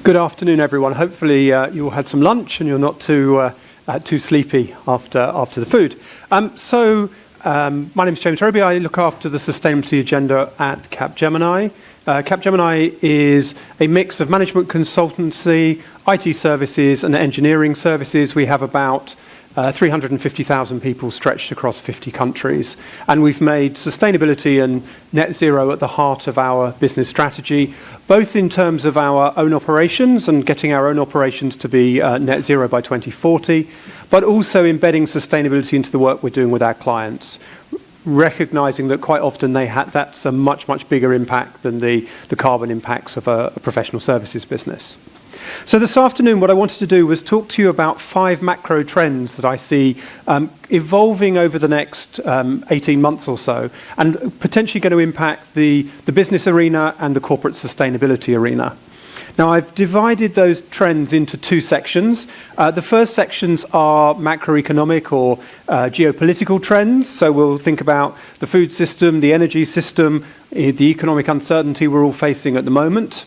Good afternoon, everyone. Hopefully you all had some lunch and you're not too sleepy after the food. My name is James Robey. I look after the sustainability agenda at Capgemini. Capgemini is a mix of management consultancy, IT services and engineering services. We have about 350,000 people stretched across 50 countries. And we've made sustainability and net zero at the heart of our business strategy, both in terms of our own operations and getting our own operations to be net zero by 2040, but also embedding sustainability into the work we're doing with our clients, recognizing that quite often that's a much, much bigger impact than the carbon impacts of a professional services business. So this afternoon, what I wanted to do was talk to you about 5 macro trends that I see evolving over the next 18 months or so, and potentially going to impact the business arena and the corporate sustainability arena. Now, I've divided those trends into 2 sections. The first sections are macroeconomic or geopolitical trends. So we'll think about the food system, the energy system, the economic uncertainty we're all facing at the moment.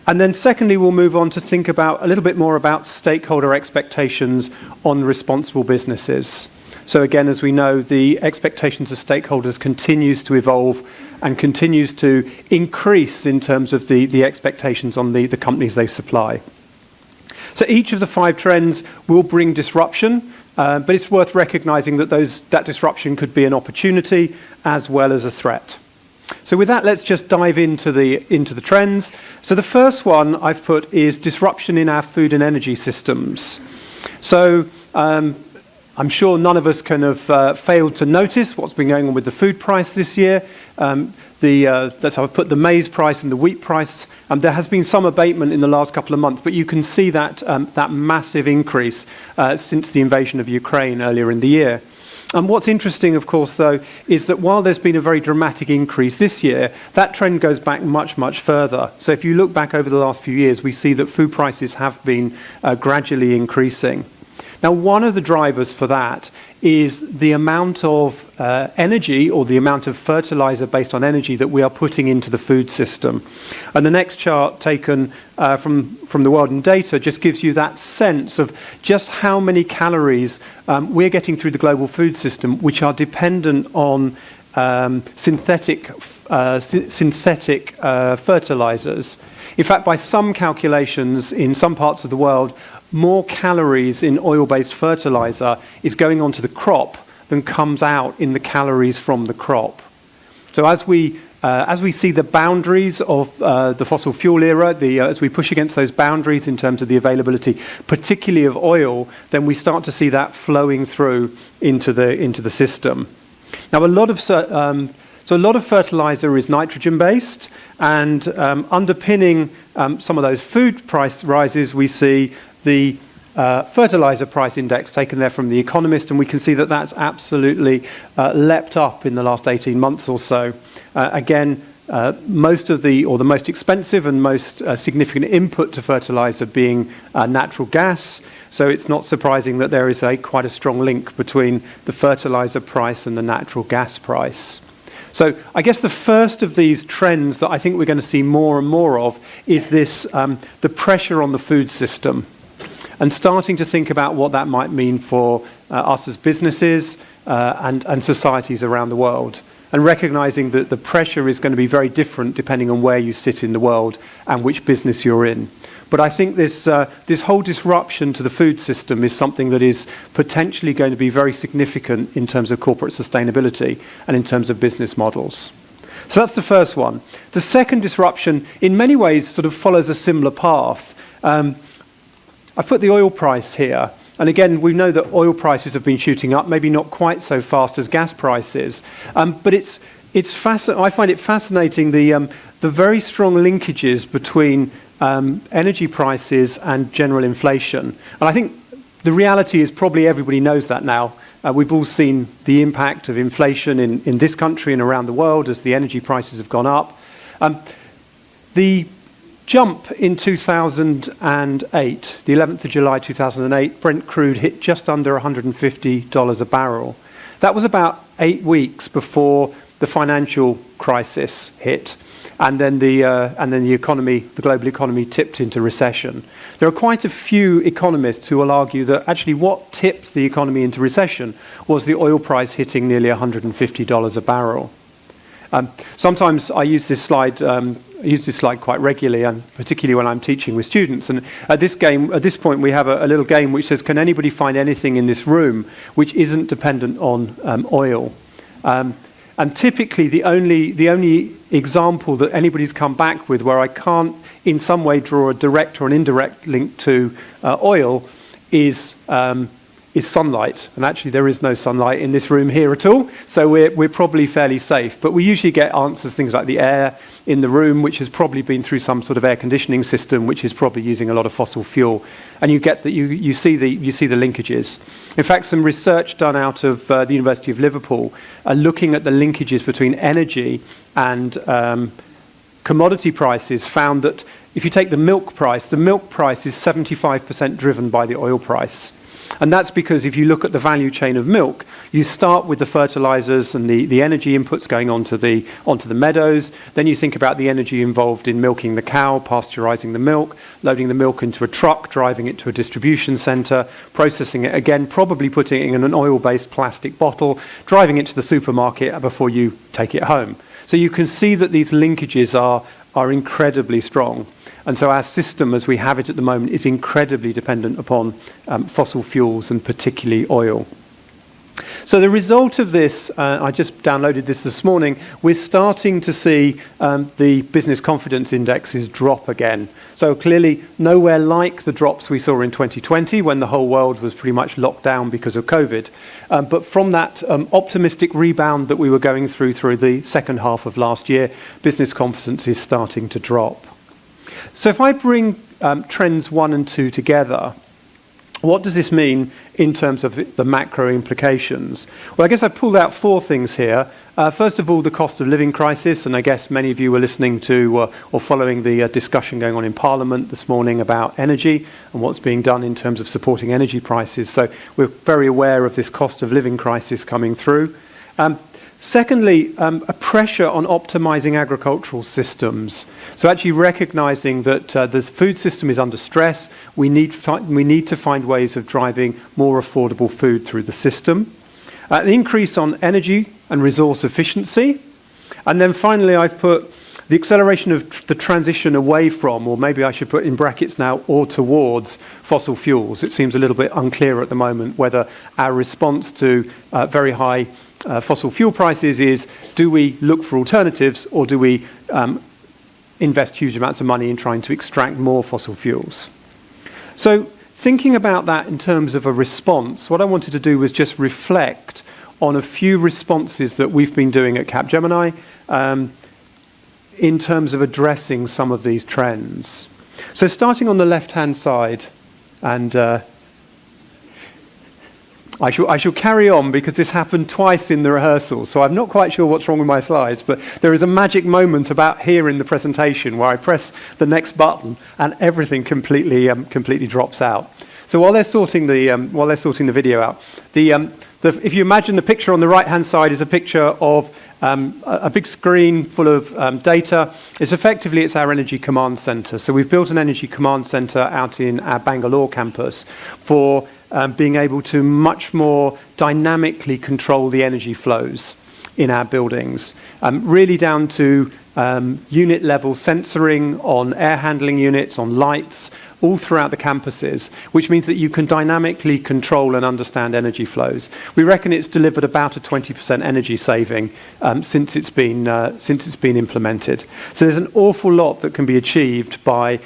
And then secondly, we'll move on to think about a little bit more about stakeholder expectations on responsible businesses. So again, as we know, the expectations of stakeholders continues to evolve and continues to increase in terms of the expectations on the companies they supply. So each of the 5 trends will bring disruption, but it's worth recognizing that that disruption could be an opportunity as well as a threat. So with that, let's just dive into the trends. So the first one I've put is disruption in our food and energy systems. So I'm sure none of us can have failed to notice what's been going on with the food price this year. That's how I've put the maize price and the wheat price. There has been some abatement in the last couple of months, but you can see that massive increase since the invasion of Ukraine earlier in the year. And what's interesting, of course, though, is that while there's been a very dramatic increase this year, that trend goes back much, much further. So if you look back over the last few years, we see that food prices have been gradually increasing. Now, one of the drivers for that is the amount of energy or the amount of fertilizer based on energy that we are putting into the food system. And the next chart taken from the world in data just gives you that sense of just how many calories we're getting through the global food system, which are dependent on synthetic fertilizers. In fact, by some calculations in some parts of the world, more calories in oil-based fertilizer is going onto the crop than comes out in the calories from the crop. So as we see the boundaries of the fossil fuel era, as we push against those boundaries in terms of the availability, particularly of oil, then we start to see that flowing through into the system. Now, a lot of fertilizer is nitrogen-based, and underpinning some of those food price rises, we see the fertilizer price index taken there from The Economist, and we can see that that's absolutely leapt up in the last 18 months or so. Again, most of the most expensive and most significant input to fertilizer being natural gas. So it's not surprising that there is quite a strong link between the fertilizer price and the natural gas price. So I guess the first of these trends that I think we're going to see more and more of is this, the pressure on the food system, and starting to think about what that might mean for us as businesses and societies around the world, and recognizing that the pressure is going to be very different depending on where you sit in the world and which business you're in. But I think this whole disruption to the food system is something that is potentially going to be very significant in terms of corporate sustainability and in terms of business models. So that's the first one. The second disruption, in many ways, sort of follows a similar path. I've put the oil price here. And again, we know that oil prices have been shooting up, maybe not quite so fast as gas prices. But I find it fascinating the very strong linkages between energy prices and general inflation. And I think the reality is probably everybody knows that now. We've all seen the impact of inflation in this country and around the world as the energy prices have gone up. The jump in 2008, the 11th of July 2008, Brent crude hit just under $150 a barrel. That was about 8 weeks before the financial crisis hit. and then the economy, the global economy, tipped into recession. There are quite a few economists who will argue that actually what tipped the economy into recession was the oil price hitting nearly $150 a barrel. Sometimes I use this slide quite regularly, and particularly when I'm teaching with students. And at this point, we have a little game which says, "Can anybody find anything in this room which isn't dependent on oil?" And typically, the only example that anybody's come back with where I can't, in some way, draw a direct or an indirect link to oil is sunlight. And actually, there is no sunlight in this room here at all, so we're probably fairly safe. But we usually get answers, things like the air in the room, which has probably been through some sort of air conditioning system, which is probably using a lot of fossil fuel. And you get that you see the linkages. In fact, some research done out of the University of Liverpool looking at the linkages between energy and commodity prices found that if you take the milk price is 75% driven by the oil price. And that's because if you look at the value chain of milk, you start with the fertilizers and the energy inputs going onto the meadows. Then you think about the energy involved in milking the cow, pasteurizing the milk, loading the milk into a truck, driving it to a distribution center, processing it again, probably putting it in an oil-based plastic bottle, driving it to the supermarket before you take it home. So you can see that these linkages are incredibly strong. And so our system, as we have it at the moment, is incredibly dependent upon fossil fuels and particularly oil. So the result of this, I just downloaded this morning, we're starting to see the business confidence indexes drop again. So clearly nowhere like the drops we saw in 2020 when the whole world was pretty much locked down because of COVID. But from that optimistic rebound that we were going through the second half of last year, business confidence is starting to drop. So if I bring trends 1 and 2 together, what does this mean in terms of the macro implications? Well, I guess I've pulled out 4 things here. First of all, the cost of living crisis, and I guess many of you were listening to or following the discussion going on in Parliament this morning about energy and what's being done in terms of supporting energy prices. So we're very aware of this cost of living crisis coming through. Secondly, a pressure on optimizing agricultural systems. So actually recognizing that the food system is under stress, we need to find ways of driving more affordable food through the system. An increase on energy and resource efficiency. And then finally, I've put the acceleration of the transition away from, or maybe I should put in brackets now, or towards fossil fuels. It seems a little bit unclear at the moment whether our response to very high fossil fuel prices is, do we look for alternatives or do we invest huge amounts of money in trying to extract more fossil fuels? So thinking about that in terms of a response, what I wanted to do was just reflect on a few responses that we've been doing at Capgemini in terms of addressing some of these trends. So starting on the left-hand side, and I shall carry on because this happened twice in the rehearsal, so I'm not quite sure what's wrong with my slides, but there is a magic moment about here in the presentation where I press the next button and everything completely drops out. So while they're sorting the video out, if you imagine the picture on the right-hand side is a picture of a big screen full of data. It's our energy command center. So we've built an energy command center out in our Bangalore campus for being able to much more dynamically control the energy flows in our buildings, really down to unit level sensoring on air handling units, on lights, all throughout the campuses, which means that you can dynamically control and understand energy flows. We reckon it's delivered about a 20% energy saving since it's been implemented. So there's an awful lot that can be achieved by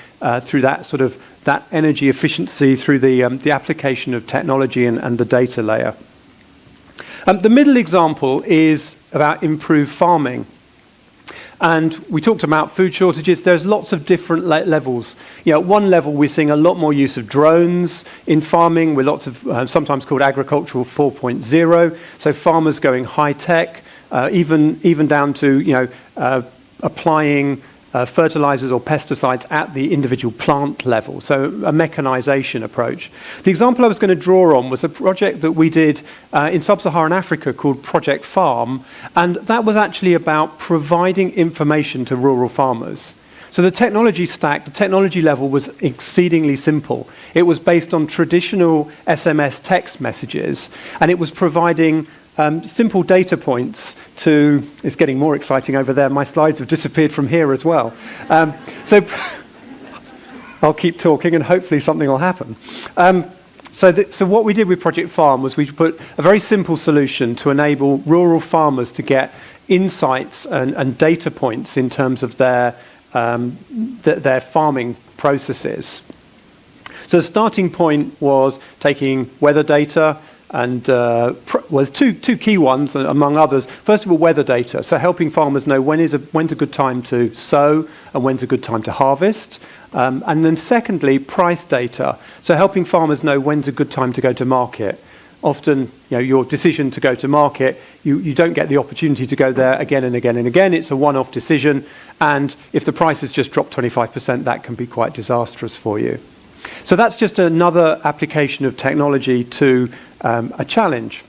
through that energy efficiency through the application of technology and the data layer. The middle example is about improved farming. And we talked about food shortages. There's lots of different levels. At one level, we're seeing a lot more use of drones in farming, with lots of sometimes called agricultural 4.0. So farmers going high tech, even down to applying fertilizers or pesticides at the individual plant level, so a mechanization approach. The example I was going to draw on was a project that we did in sub-Saharan Africa called Project Farm, and that was actually about providing information to rural farmers. So the technology stack, the technology level was exceedingly simple. It was based on traditional SMS text messages, and it was providing simple data points to, it's getting more exciting over there, my slides have disappeared from here as well. So I'll keep talking and hopefully something will happen. So what we did with Project Farm was we put a very simple solution to enable rural farmers to get insights and data points in terms of their farming processes. So the starting point was taking weather data, and was two key ones, among others. First of all, weather data, so helping farmers know when's a good time to sow and when's a good time to harvest. And then secondly, price data, so helping farmers know when's a good time to go to market. Often, your decision to go to market, you don't get the opportunity to go there again and again and again. It's a one-off decision, and if the prices just drop 25%, that can be quite disastrous for you. So that's just another application of technology to a challenge.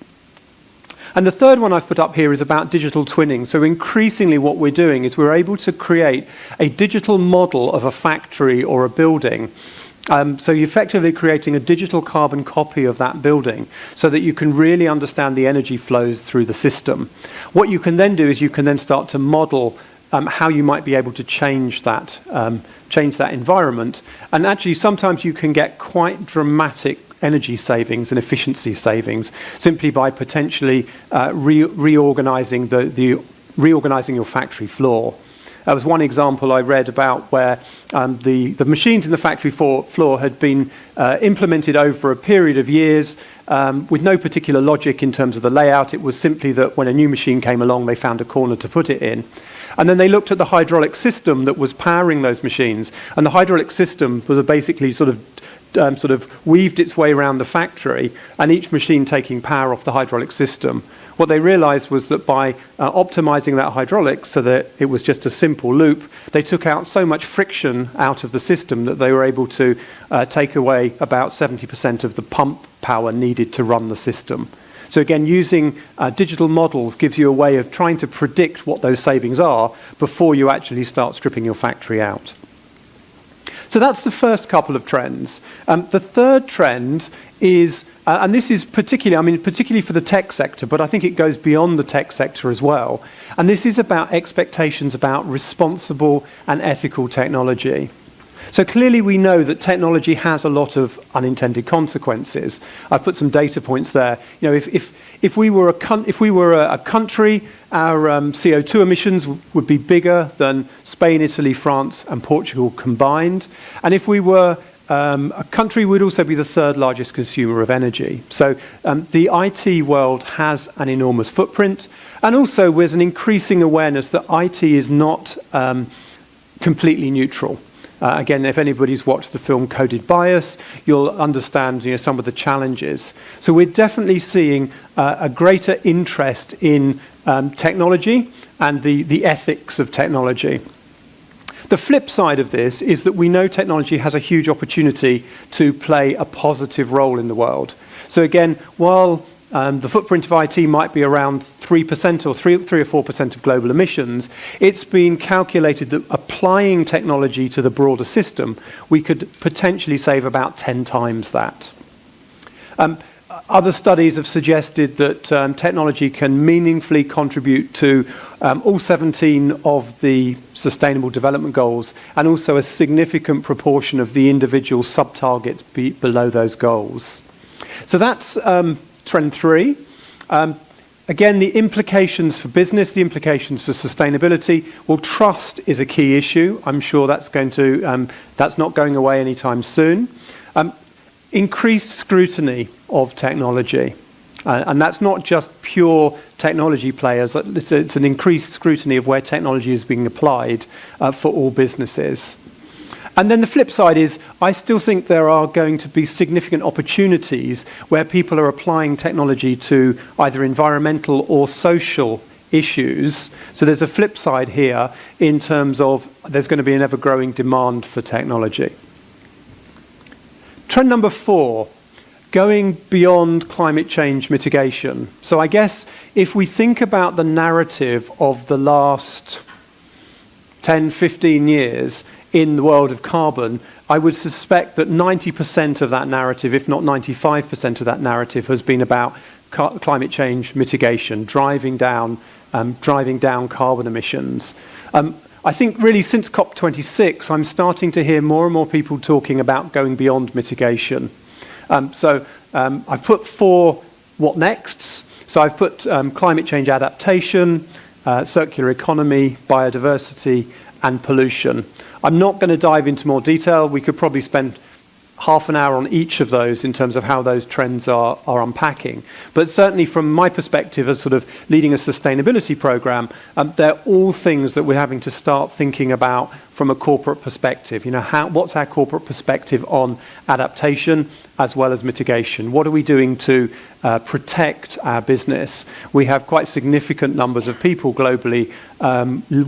And the third one I've put up here is about digital twinning. So increasingly what we're doing is we're able to create a digital model of a factory or a building. So you're effectively creating a digital carbon copy of that building so that you can really understand the energy flows through the system. What you can then do is you can then start to model how you might be able to change that environment. And actually, sometimes you can get quite dramatic energy savings and efficiency savings simply by potentially reorganizing reorganizing your factory floor. That was one example I read about where the machines in the factory floor had been implemented over a period of years with no particular logic in terms of the layout. It was simply that when a new machine came along, they found a corner to put it in. And then they looked at the hydraulic system that was powering those machines, and the hydraulic system was basically sort of weaved its way around the factory, and each machine taking power off the hydraulic system. What they realized was that by optimizing that hydraulics so that it was just a simple loop, they took out so much friction out of the system that they were able to take away about 70% of the pump power needed to run the system. So again, using digital models gives you a way of trying to predict what those savings are before you actually start stripping your factory out. So that's the first couple of trends. The third trend is, and this is particularly for the tech sector, but I think it goes beyond the tech sector as well. And this is about expectations about responsible and ethical technology. So clearly we know that technology has a lot of unintended consequences. I've put some data points there. If we were a country, our CO2 emissions would be bigger than Spain, Italy, France, and Portugal combined. And if we were a country, we'd also be the third largest consumer of energy. So the IT world has an enormous footprint, and also there's an increasing awareness that IT is not completely neutral. Again, if anybody's watched the film Coded Bias, you'll understand some of the challenges. So we're definitely seeing a greater interest in technology and the ethics of technology. The flip side of this is that we know technology has a huge opportunity to play a positive role in the world. So again, while the footprint of IT might be around 3% or 3 or 4% of global emissions, it's been calculated that applying technology to the broader system, we could potentially save about 10 times that. Other studies have suggested that technology can meaningfully contribute to all 17 of the Sustainable Development Goals, and also a significant proportion of the individual sub-targets below those goals. So that's trend 3. Again, the implications for business, the implications for sustainability. Well, trust is a key issue. I'm sure that's that's not going away anytime soon. Increased scrutiny of technology. And that's not just pure technology players. It's an increased scrutiny of where technology is being applied for all businesses. And then the flip side is, I still think there are going to be significant opportunities where people are applying technology to either environmental or social issues. So there's a flip side here in terms of there's going to be an ever-growing demand for technology. Trend number 4, going beyond climate change mitigation. So I guess if we think about the narrative of the last 10, 15 years in the world of carbon, I would suspect that 90% of that narrative, if not 95% of that narrative, has been about climate change mitigation, driving down carbon emissions. I think really since COP26, I'm starting to hear more and more people talking about going beyond mitigation. I've put 4 what nexts. So I've put climate change adaptation, circular economy, biodiversity, and pollution. I'm not going to dive into more detail. We could probably spend half an hour on each of those in terms of how those trends are unpacking. But certainly from my perspective as sort of leading a sustainability program, they're all things that we're having to start thinking about from a corporate perspective. You know, what's our corporate perspective on adaptation as well as mitigation? What are we doing to protect our business? We have quite significant numbers of people globally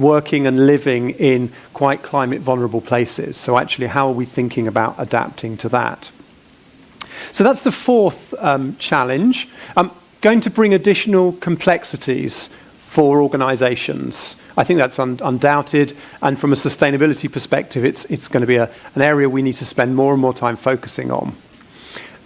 working and living in quite climate vulnerable places. So actually, how are we thinking about adapting to that? So that's the 4th challenge. I'm going to bring additional complexities for organizations. I think that's undoubted, and from a sustainability perspective, it's going to be an area we need to spend more and more time focusing on.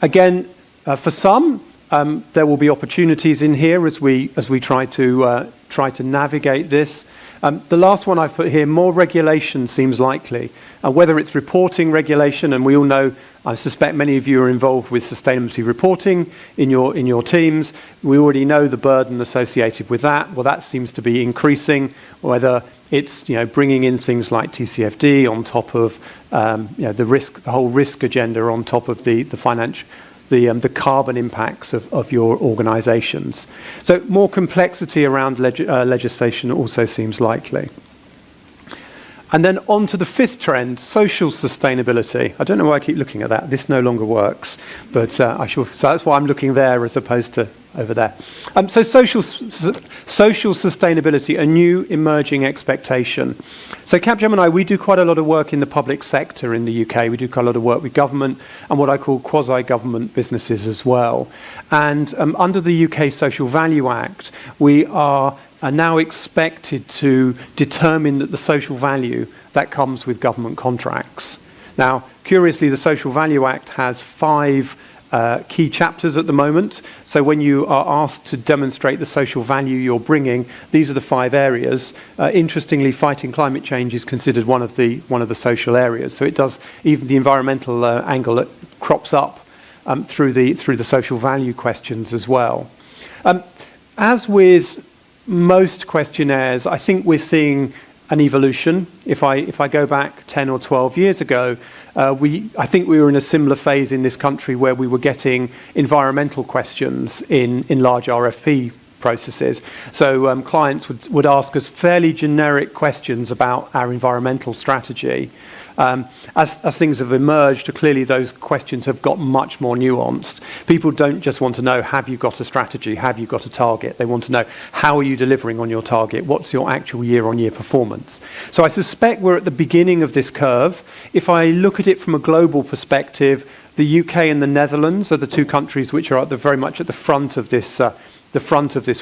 Again, for some, there will be opportunities in here as we try to navigate this. The last one I've put here, more regulation seems likely. Whether it's reporting regulation, and we all know, I suspect many of you are involved with sustainability reporting in your teams. We already know the burden associated with that. Well, that seems to be increasing. Whether it's bringing in things like TCFD on top of the whole risk agenda on top of the financial. The carbon impacts of your organizations. So more complexity around legislation also seems likely. And then on to the 5th trend, social sustainability. I don't know why I keep looking at that. This no longer works, but so that's why I'm looking there as opposed to over there. So social sustainability, a new emerging expectation. So Capgemini, we do quite a lot of work in the public sector in the UK. We do quite a lot of work with government and what I call quasi-government businesses as well. And under the UK Social Value Act, we are now expected to determine that the social value that comes with government contracts. Now, curiously, the Social Value Act has 5 key chapters at the moment. So when you are asked to demonstrate the social value you're bringing, these are the 5 areas. Interestingly, fighting climate change is considered one of the social areas. So it does, even the environmental angle that crops up through the social value questions as well. As with most questionnaires, I think we're seeing an evolution. If I go back 10 or 12 years ago, I think we were in a similar phase in this country where we were getting environmental questions in large RFP processes. So clients would ask us fairly generic questions about our environmental strategy. As things have emerged, clearly those questions have got much more nuanced. People don't just want to know, have you got a strategy? Have you got a target? They want to know, how are you delivering on your target? What's your actual year-on-year performance? So I suspect we're at the beginning of this curve. If I look at it from a global perspective, the UK and the Netherlands are the 2 countries which are very much at the front of this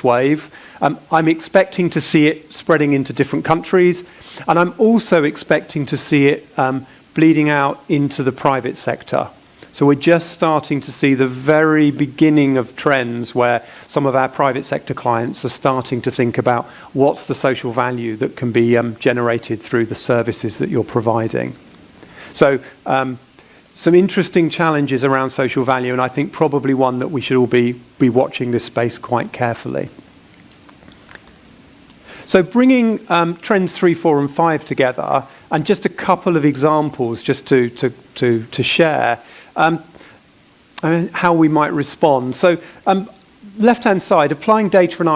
wave. I'm expecting to see it spreading into different countries, and I'm also expecting to see it bleeding out into the private sector. So we're just starting to see the very beginning of trends where some of our private sector clients are starting to think about what's the social value that can be generated through the services that you're providing. So some interesting challenges around social value, and I think probably one that we should all be watching this space quite carefully. So bringing trends 3, 4, and 5 together, and just a couple of examples just to share how we might respond. So left-hand side, applying data and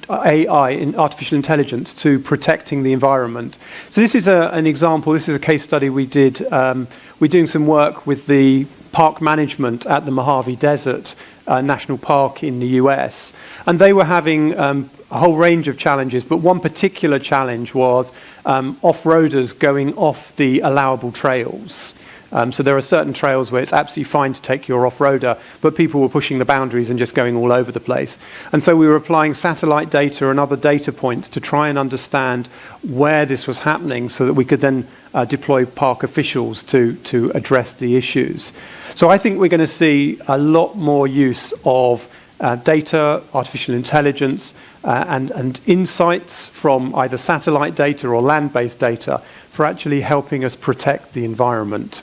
AI in artificial intelligence to protecting the environment. So this is an example. This is a case study we did. We're doing some work with the park management at the Mojave Desert National Park in the US, and they were having a whole range of challenges, but one particular challenge was off-roaders going off the allowable trails. So there are certain trails where it's absolutely fine to take your off-roader, but people were pushing the boundaries and just going all over the place. And so we were applying satellite data and other data points to try and understand where this was happening so that we could then deploy park officials to address the issues. So I think we're going to see a lot more use of data, artificial intelligence, and insights from either satellite data or land-based data for actually helping us protect the environment.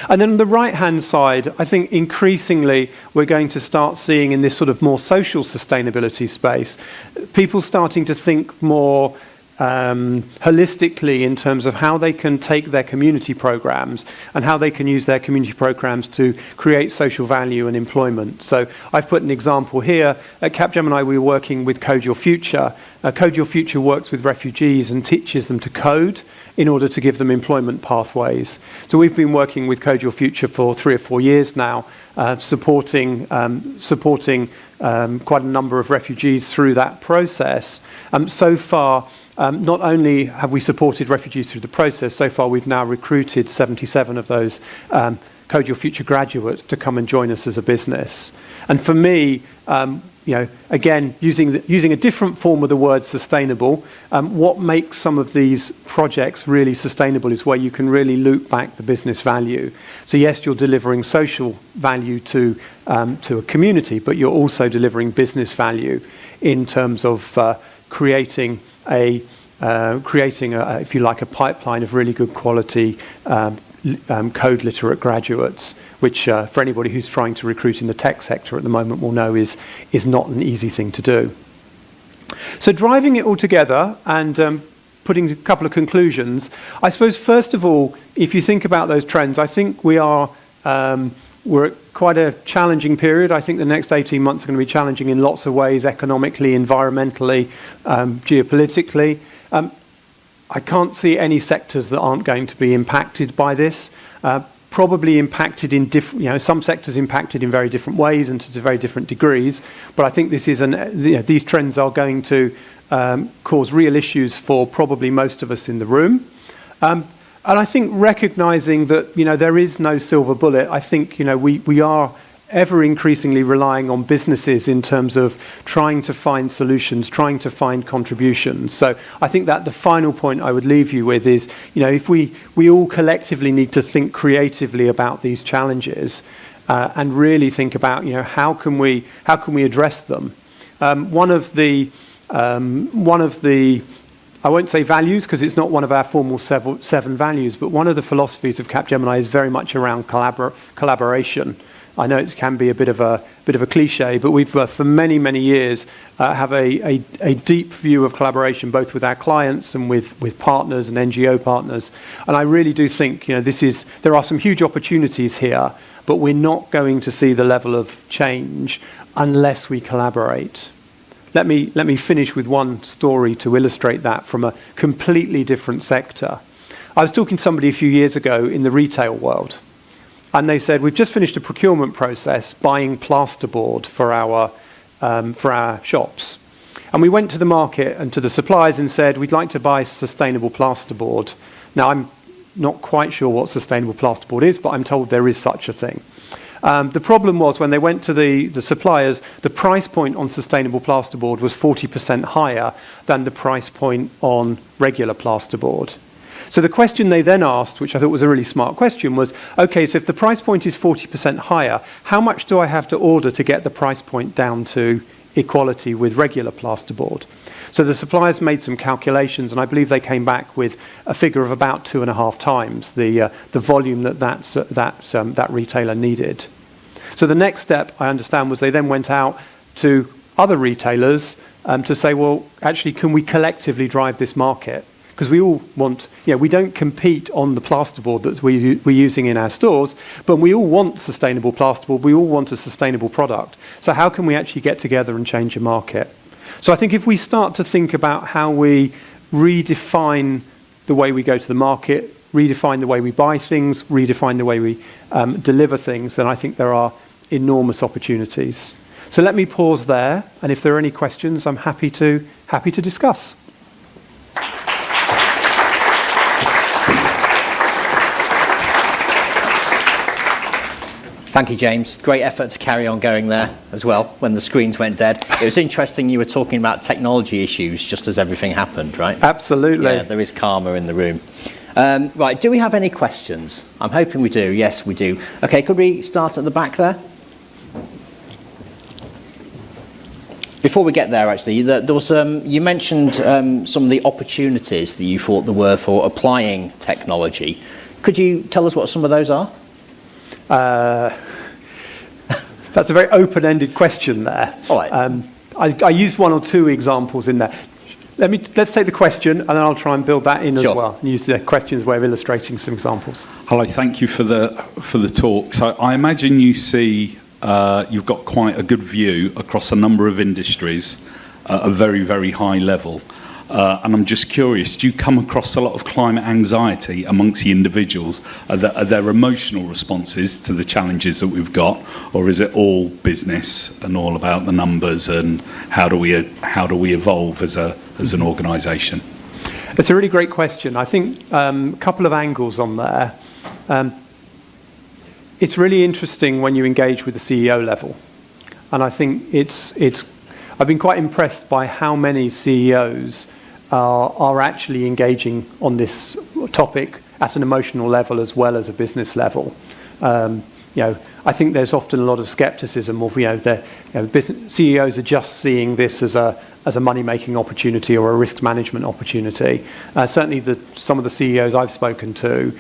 And then on the right-hand side, I think increasingly we're going to start seeing in this sort of more social sustainability space, people starting to think more holistically in terms of how they can take their community programs and how they can use their community programs to create social value and employment. So I've put an example here. At Capgemini, we were working with Code Your Future. Code Your Future works with refugees and teaches them to code in order to give them employment pathways. So we've been working with Code Your Future for 3 or 4 years now, supporting quite a number of refugees through that process. So far, not only have we supported refugees through the process, so far we've now recruited 77 of those Code Your Future graduates to come and join us as a business. And for me, again, using a different form of the word sustainable, what makes some of these projects really sustainable is where you can really loop back the business value. So yes, you're delivering social value to a community, but you're also delivering business value in terms of creating if you like, a pipeline of really good quality code literate graduates, which for anybody who's trying to recruit in the tech sector at the moment will know is not an easy thing to do. So driving it all together and putting a couple of conclusions, I suppose first of all, if you think about those trends, I think we're at quite a challenging period. I think the next 18 months are going to be challenging in lots of ways, economically, environmentally, geopolitically. I can't see any sectors that aren't going to be impacted by this. Probably impacted in different, some sectors impacted in very different ways and to very different degrees. But I think this is these trends are going to cause real issues for probably most of us in the room. And I think recognizing that, there is no silver bullet, I think, we are ever increasingly relying on businesses in terms of trying to find solutions, trying to find contributions. So I think that the final point I would leave you with is, if we all collectively need to think creatively about these challenges and really think about, how can we address them? One of the I won't say values because it's not one of our formal 7 values, but one of the philosophies of Capgemini is very much around collaboration. I know it can be a bit of a cliche, but we've for many years have a deep view of collaboration, both with our clients and with partners and NGO partners. And I really do think there are some huge opportunities here, but we're not going to see the level of change unless we collaborate. Let me finish with one story to illustrate that from a completely different sector. I was talking to somebody a few years ago in the retail world, and they said, we've just finished a procurement process buying plasterboard for our shops. And we went to the market and to the suppliers and said, we'd like to buy sustainable plasterboard. Now, I'm not quite sure what sustainable plasterboard is, but I'm told there is such a thing. The problem was when they went to the suppliers, the price point on sustainable plasterboard was 40% higher than the price point on regular plasterboard. So the question they then asked, which I thought was a really smart question, was, okay, so if the price point is 40% higher, how much do I have to order to get the price point down to equality with regular plasterboard? So the suppliers made some calculations, and I believe they came back with a figure of about 2.5 times the volume that retailer needed. So the next step, I understand, was they then went out to other retailers to say, well, actually, can we collectively drive this market? Because we all want, we don't compete on the plasterboard that we're using in our stores, but we all want sustainable plasterboard. We all want a sustainable product. So how can we actually get together and change a market? So I think if we start to think about how we redefine the way we go to the market, redefine the way we buy things, redefine the way we deliver things, then I think there are enormous opportunities. So let me pause there, and if there are any questions, I'm happy to discuss. Thank you, James. Great effort to carry on going there as well when the screens went dead. It was interesting you were talking about technology issues just as everything happened, right? Absolutely. Yeah, there is karma in the room. Right, do we have any questions? I'm hoping we do. Yes, we do. Okay, could we start at the back there? Before we get there, actually, there was, you mentioned some of the opportunities that you thought there were for applying technology. Could you tell us what some of those are? That's a very open-ended question there. All right. I used one or two examples in there. Let's take the question, and then I'll try and build that in as well, and use the question as a way of illustrating some examples. Hello, thank you for the talk. So I imagine you see you've got quite a good view across a number of industries at a very, very high level. And I'm just curious, do you come across a lot of climate anxiety amongst the individuals? Are there emotional responses to the challenges that we've got, or is it all business and all about the numbers and how do we evolve as an organisation? It's a really great question. I think a couple of angles on there. It's really interesting when you engage with the CEO level, and I think I've been quite impressed by how many CEOs are actually engaging on this topic at an emotional level as well as a business level. I think there's often a lot of skepticism of business CEOs are just seeing this as a money-making opportunity or a risk management opportunity. Certainly, some of the CEOs I've spoken to.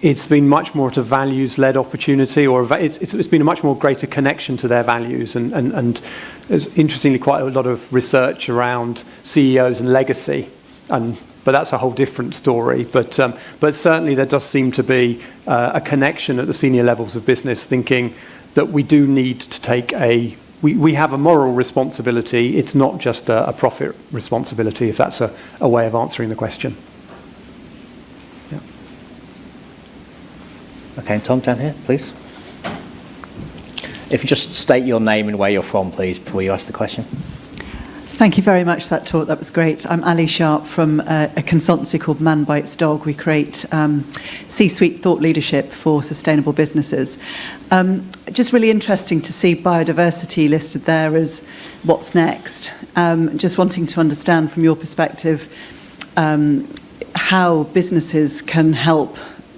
It's been much more at a values-led opportunity, or it's been a much more greater connection to their values, and there's interestingly quite a lot of research around CEOs and legacy, but that's a whole different story. But certainly there does seem to be a connection at the senior levels of business, thinking that we do need to take we have a moral responsibility. It's not just a profit responsibility, if that's a way of answering the question. Okay, Tom, down here, please. If you just state your name and where you're from, please, before you ask the question. Thank you very much for that talk. That was great. I'm Ali Sharp from a consultancy called Man Bites Dog. We create C-suite thought leadership for sustainable businesses. Just really interesting to see biodiversity listed there as what's next. Just wanting to understand from your perspective how businesses can help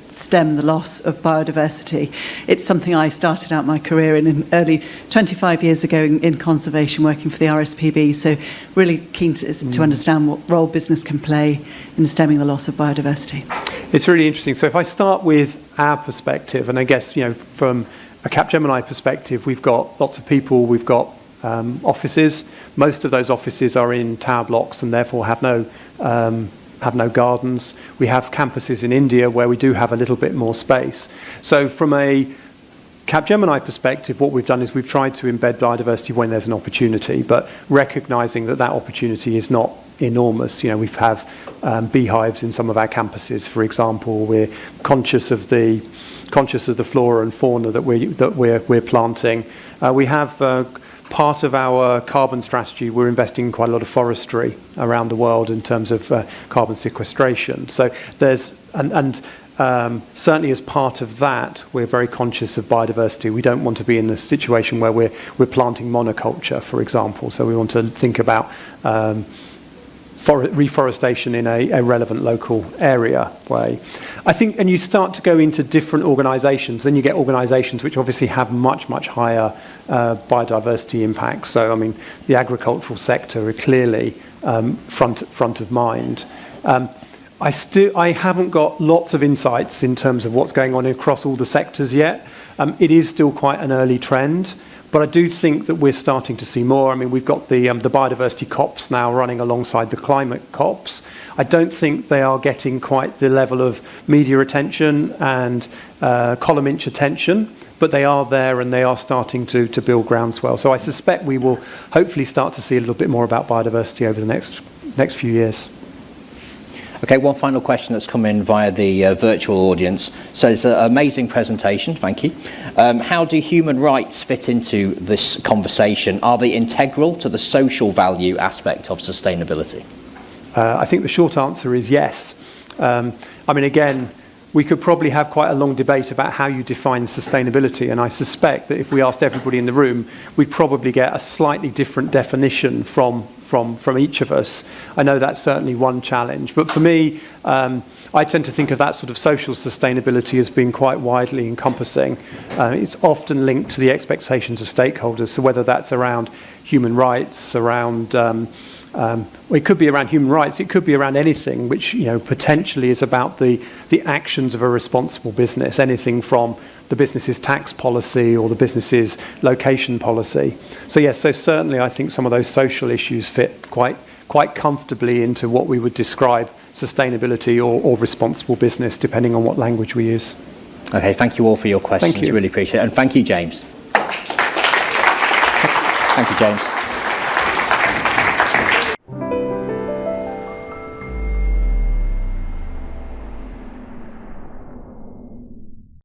stem the loss of biodiversity. It's something I started out my career in early 25 years ago in conservation, working for the RSPB. So really keen to understand what role business can play in stemming the loss of biodiversity. It's really interesting. So if I start with our perspective, and I guess from a Capgemini perspective, we've got lots of people, we've got offices. Most of those offices are in tower blocks and therefore have no gardens. We have campuses in India where we do have a little bit more space. So from a Capgemini perspective, what we've done is we've tried to embed biodiversity when there's an opportunity, but recognizing that opportunity is not enormous. We have beehives in some of our campuses, for example. We're conscious of the flora and fauna that we're planting. We have part of our carbon strategy, we're investing in quite a lot of forestry around the world in terms of carbon sequestration. So there's, certainly as part of that, we're very conscious of biodiversity. We don't want to be in a situation where we're planting monoculture, for example. So we want to think about reforestation in a relevant local area way. I think, and you start to go into different organisations, then you get organisations which obviously have much, much higher biodiversity impacts. So, I mean, the agricultural sector are clearly front of mind. I haven't got lots of insights in terms of what's going on across all the sectors yet. It is still quite an early trend. But I do think that we're starting to see more. I mean, we've got the biodiversity COPs now running alongside the climate COPs. I don't think they are getting quite the level of media attention and column inch attention, but they are there and they are starting to build groundswell. So I suspect we will hopefully start to see a little bit more about biodiversity over the next few years. Okay, one final question that's come in via the virtual audience. So it's an amazing presentation, thank you. How do human rights fit into this conversation? Are they integral to the social value aspect of sustainability? I think the short answer is yes. I mean, again, we could probably have quite a long debate about how you define sustainability, and I suspect that if we asked everybody in the room, we'd probably get a slightly different definition from each of us. I know that's certainly one challenge, but for me, I tend to think of that sort of social sustainability as being quite widely encompassing. It's often linked to the expectations of stakeholders, so whether that's around human rights, around well, it could be around human rights, it could be around anything which, you know, potentially is about the actions of a responsible business, anything from the business's tax policy or the business's location policy. So yes, so certainly I think some of those social issues fit quite comfortably into what we would describe sustainability or responsible business, depending on what language we use. Okay, thank you all for your questions. Thank you. Really appreciate it. And thank you, James. Thank you, James.